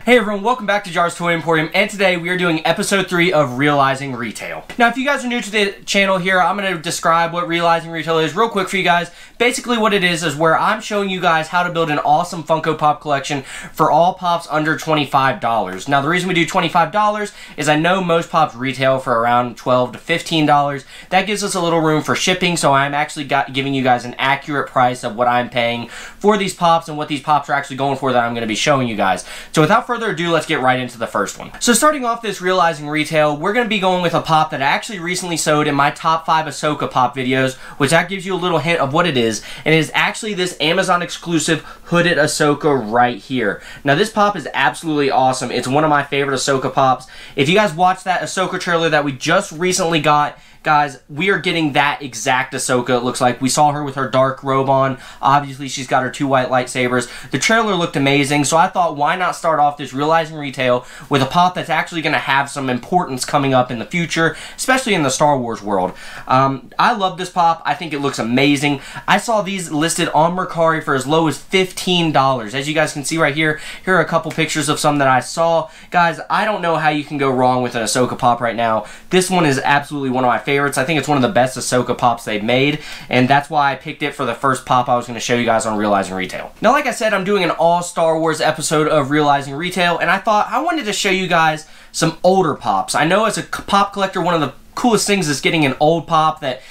Hey everyone, welcome back to Jar's Toy Emporium, and today we are doing episode 3 of Realizing Retail. Now if you guys are new to the channel here, I'm going to describe what Realizing Retail is real quick for you guys. Basically what it is where I'm showing you guys how to build an awesome Funko Pop collection for all Pops under $25. Now the reason we do $25 is I know most Pops retail for around $12 to $15. That gives us a little room for shipping, so I'm actually giving you guys an accurate price of what I'm paying for these Pops and what these Pops are actually going for that I'm going to be showing you guys. So without further ado, let's get right into the first one. So starting off this Realizing Retail, we're going to be going with a Pop that I actually recently showed in my top 5 Ahsoka Pop videos, which that gives you a little hint of what it is, and it is actually this Amazon exclusive hooded Ahsoka right here. Now this Pop is absolutely awesome. It's one of my favorite Ahsoka Pops. If you guys watched that Ahsoka trailer that we just recently got, guys, we are getting that exact Ahsoka. It looks like we saw her with her dark robe on. Obviously, she's got her 2 white lightsabers. The trailer looked amazing, so I thought, why not start off this Realizing Retail with a Pop that's actually going to have some importance coming up in the future, especially in the Star Wars world. I love this Pop. I think it looks amazing. I saw these listed on Mercari for as low as $15. As you guys can see right here, here are a couple pictures of some that I saw. Guys, I don't know how you can go wrong with an Ahsoka Pop right now. This one is absolutely one of my favorites. I think it's one of the best Ahsoka Pops they've made, and that's why I picked it for the first Pop I was going to show you guys on Realizing Retail. Now, like I said, I'm doing an all Star Wars episode of Realizing Retail, and I thought I wanted to show you guys some older Pops. I know as a Pop collector, one of the coolest things is getting an old Pop that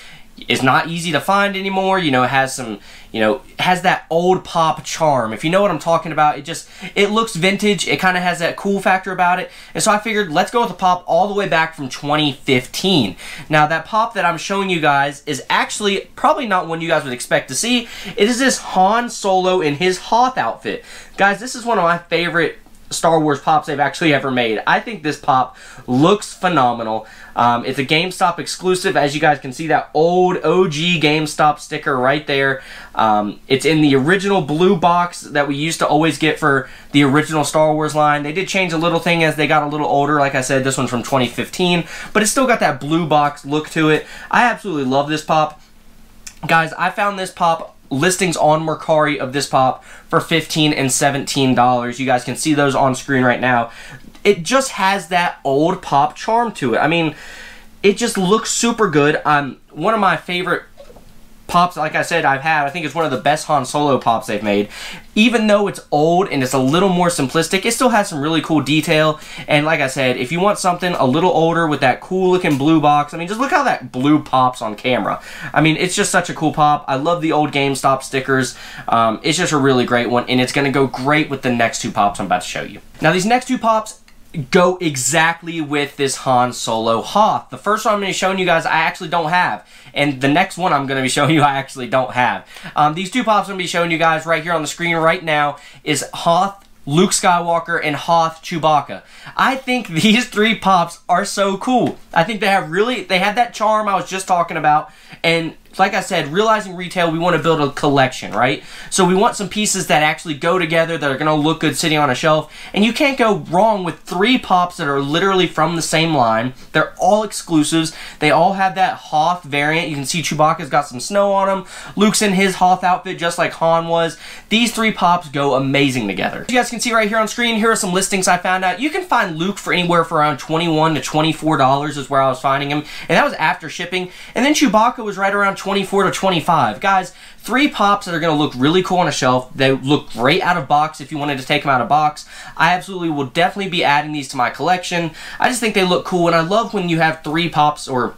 is not easy to find anymore. You know, it has some, has that old Pop charm. If you know what I'm talking about, it looks vintage. It kind of has that cool factor about it. And so I figured, let's go with a Pop all the way back from 2015. Now, that Pop that I'm showing you guys is actually probably not one you guys would expect to see. It is this Han Solo in his Hoth outfit. Guys, this is one of my favorite Star Wars Pops they've actually ever made. I think this Pop looks phenomenal. It's a GameStop exclusive. As you guys can see, that old OG GameStop sticker right there. It's in the original blue box that we used to always get for the original Star Wars line. They did change a little thing as they got a little older. Like I said, this one's from 2015, but it's still got that blue box look to it. I absolutely love this Pop. Guys, I found this Pop listings on Mercari of this Pop for $15 and $17. You guys can see those on screen right now. It just has that old Pop charm to it. I mean, it just looks super good. One of my favorite Pops, like I said, I've had. I think it's one of the best Han Solo Pops they've made. Even though it's old and it's a little more simplistic, it still has some really cool detail. And like I said, if you want something a little older with that cool looking blue box, I mean, just look how that blue pops on camera. I mean, it's just such a cool Pop. I love the old GameStop stickers. It's just a really great one, and it's going to go great with the next 2 Pops I'm about to show you. Now, these next 2 Pops go exactly with this Han Solo Hoth. The first one I'm going to be showing you guys I actually don't have, and the next one I'm going to be showing you I actually don't have. These 2 Pops I'm going to be showing you guys right here on the screen right now is Hoth Luke Skywalker and Hoth Chewbacca. I think these 3 Pops are so cool. I think they have that charm I was just talking about, and like I said, Realizing Retail, we want to build a collection, right? So we want some pieces that actually go together, that are going to look good sitting on a shelf, and you can't go wrong with 3 Pops that are literally from the same line. They're all exclusives. They all have that Hoth variant. You can see Chewbacca's got some snow on him. Luke's in his Hoth outfit just like Han was. These 3 Pops go amazing together. As you guys can see right here on screen, here are some listings I found out. You can find Luke for anywhere for around $21 to $24 is where I was finding him, and that was after shipping. And then Chewbacca was right around $24 to $25. Guys, 3 Pops that are going to look really cool on a shelf. They look great out of box if you wanted to take them out of box. I absolutely will definitely be adding these to my collection. I just think they look cool, and I love when you have 3 Pops or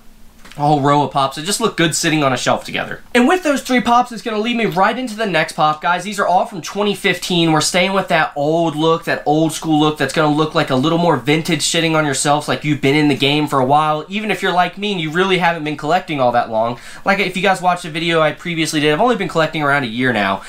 a whole row of Pops that just look good sitting on a shelf together. And with those 3 Pops, it's going to lead me right into the next Pop. Guys, these are all from 2015. We're staying with that old look, that old school look that's going to look like a little more vintage sitting on your shelves, like you've been in the game for a while. Even if you're like me and you really haven't been collecting all that long. Like if you guys watched the video I previously did, I've only been collecting around a year now.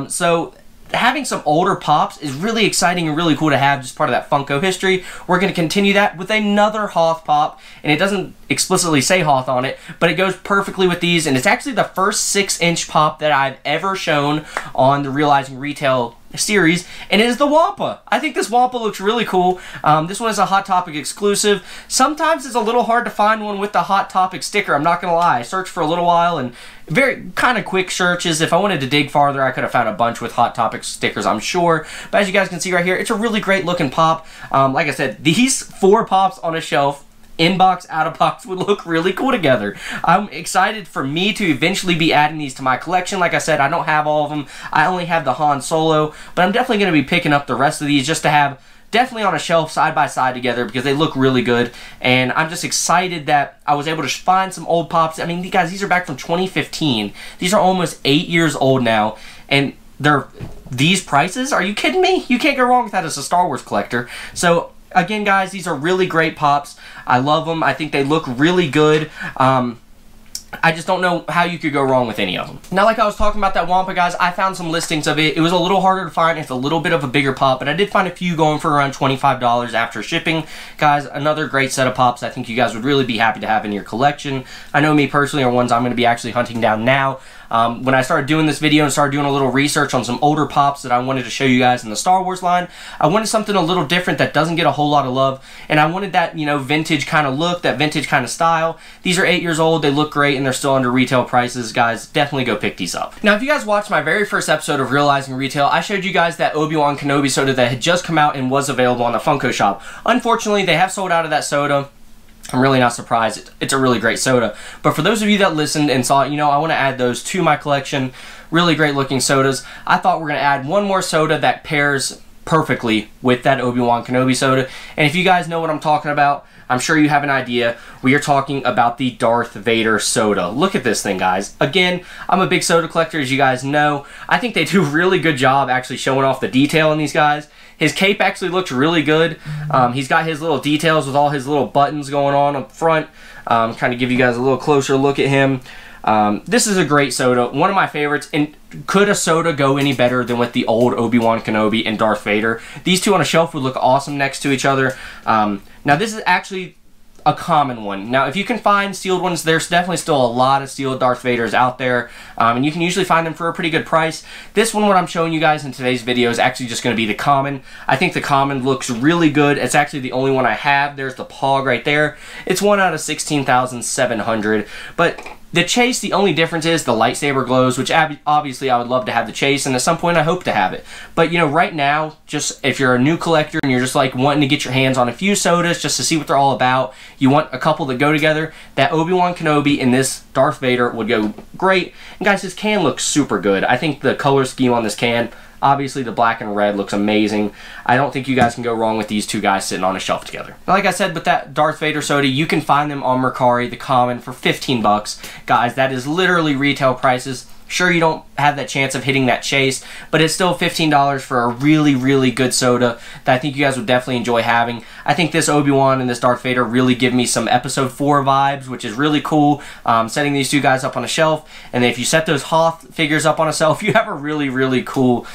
So having some older Pops is really exciting and really cool to have, just part of that Funko history. We're going to continue that with another Hoth Pop, and it doesn't explicitly say Hoth on it, but it goes perfectly with these, and it's actually the first 6-inch Pop that I've ever shown on the Realizing Retail series, and it is the Wampa. I think this Wampa looks really cool. This one is a Hot Topic exclusive. Sometimes it's a little hard to find one with the Hot Topic sticker, I'm not gonna lie. I searched for a little while, and very kind of quick searches. If I wanted to dig farther, I could have found a bunch with Hot Topic stickers, I'm sure. But as you guys can see right here, it's a really great looking pop. Like I said, these 4 pops on a shelf, in-box, out-of-box, would look really cool together. I'm excited for me to eventually be adding these to my collection. Like I said, I don't have all of them. I only have the Han Solo, but I'm definitely going to be picking up the rest of these just to have definitely on a shelf side by side together because they look really good. And I'm just excited that I was able to find some old pops. I mean, guys, these are back from 2015. These are almost 8 years old now, and they're these prices? Are you kidding me? You can't go wrong with that as a Star Wars collector. So again, guys, these are really great pops. I love them. I think they look really good. I just don't know how you could go wrong with any of them. Now, like I was talking about that Wampa, guys, I found some listings of it. It was a little harder to find. It's a little bit of a bigger pop, but I did find a few going for around $25 after shipping. Guys, another great set of pops I think you guys would really be happy to have in your collection. I know me personally are ones I'm going to be actually hunting down now. When I started doing this video and started doing a little research on some older pops that I wanted to show you guys in the Star Wars line, I wanted something a little different that doesn't get a whole lot of love, and I wanted that, you know, vintage kind of look, that vintage kind of style. These are 8 years old, they look great, and they're still under retail prices. Guys, definitely go pick these up. Now, if you guys watched my very first episode of Realizing Retail, I showed you guys that Obi-Wan Kenobi soda that had just come out and was available on the Funko shop. Unfortunately, they have sold out of that soda. I'm really not surprised. It's a really great soda. But for those of you that listened and saw, you know, I want to add those to my collection, really great looking sodas, I thought we're going to add one more soda that pairs perfectly with that Obi-Wan Kenobi soda. And if you guys know what I'm talking about, I'm sure you have an idea. We are talking about the Darth Vader soda. Look at this thing, guys. Again, I'm a big soda collector, as you guys know. I think they do a really good job actually showing off the detail in these guys. His cape actually looks really good. He's got his little details with all his little buttons going on up front. Kind of give you guys a little closer look at him. This is a great soda, one of my favorites, and could a soda go any better than with the old Obi-Wan Kenobi and Darth Vader? These two on a shelf would look awesome next to each other. Now this is actually a common one. Now if you can find sealed ones, there's definitely still a lot of sealed Darth Vaders out there, and you can usually find them for a pretty good price. This one, what I'm showing you guys in today's video, is actually just going to be the common. I think the common looks really good. It's actually the only one I have. There's the Pog right there. It's 1 out of 16,700, but the chase, the only difference is the lightsaber glows, which obviously I would love to have the chase, and at some point I hope to have it. But, you know, right now, just if you're a new collector and you're just like wanting to get your hands on a few sodas just to see what they're all about, you want a couple that go together, that Obi-Wan Kenobi and this Darth Vader would go great. And guys, this can looks super good. I think the color scheme on this can, obviously the black and red, looks amazing. I don't think you guys can go wrong with these two guys sitting on a shelf together. Now, like I said, with that Darth Vader soda, you can find them on Mercari, the common, for 15 bucks. Guys, that is literally retail prices. Sure, you don't have that chance of hitting that chase, but it's still $15 for a really, really good soda that I think you guys would definitely enjoy having. I think this Obi-Wan and this Darth Vader really give me some Episode 4 vibes, which is really cool. Setting these two guys up on a shelf, and then if you set those Hoth figures up on a shelf, you have a really, really cool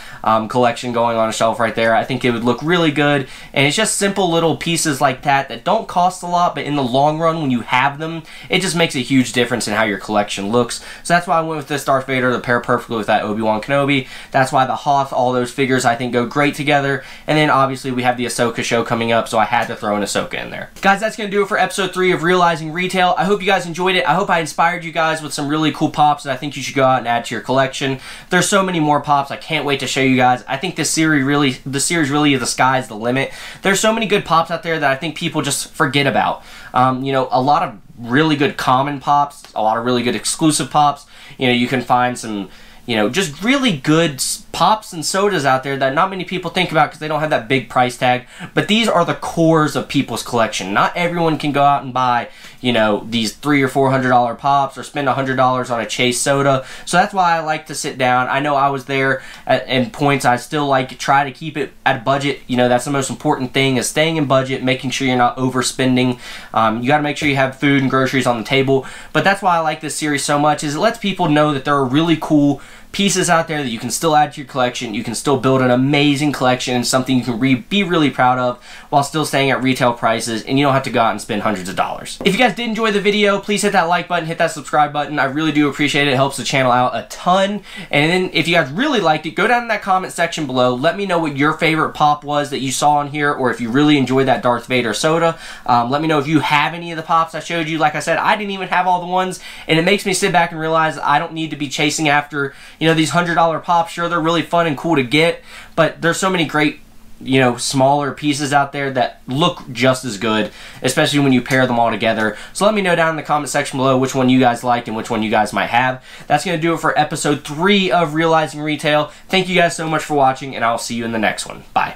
collection going on a shelf right there. I think it would look really good, and it's just simple little pieces like that that don't cost a lot, but in the long run, when you have them, it just makes a huge difference in how your collection looks. So that's why I went with this Darth Vader to pair perfectly with that Obi-Wan Kenobi. That's why the Hoth, all those figures I think go great together. And then obviously we have the Ahsoka show coming up, so I had to throw an Ahsoka in there. Guys, that's going to do it for episode 3 of Realizing Retail. I hope you guys enjoyed it. I hope I inspired you guys with some really cool pops that I think you should go out and add to your collection. There's so many more pops. I can't wait to show you guys. I think this series really, the sky's the limit. There's so many good pops out there that I think people just forget about. You know, a lot of really good common pops, a lot of really good exclusive pops. You know, you can find some, you know, just really good pops and sodas out there that not many people think about because they don't have that big price tag. But these are the cores of people's collection. Not everyone can go out and buy, you know, these $300 or $400 pops or spend $100 on a Chase soda. So that's why I like to sit down. I know I was there in points. I still like try to keep it at a budget. You know, that's the most important thing, is staying in budget, making sure you're not overspending. You got to make sure you have food and groceries on the table. But that's why I like this series so much, is it lets people know that there are really cool pieces out there that you can still add to your collection. You can still build an amazing collection and something you can be really proud of while still staying at retail prices, and you don't have to go out and spend hundreds of dollars. If you guys did enjoy the video, please hit that like button, hit that subscribe button. I really do appreciate it. It helps the channel out a ton. And then if you guys really liked it, go down in that comment section below. Let me know what your favorite pop was that you saw on here, or if you really enjoyed that Darth Vader soda. Let me know if you have any of the pops I showed you. Like I said, I didn't even have all the ones, and it makes me sit back and realize I don't need to be chasing after, you know, these $100 pops. Sure, they're really fun and cool to get, but there's so many great, you know, smaller pieces out there that look just as good, especially when you pair them all together. So let me know down in the comment section below which one you guys liked and which one you guys might have. That's going to do it for episode 3 of Realizing Retail. Thank you guys so much for watching, and I'll see you in the next one. Bye.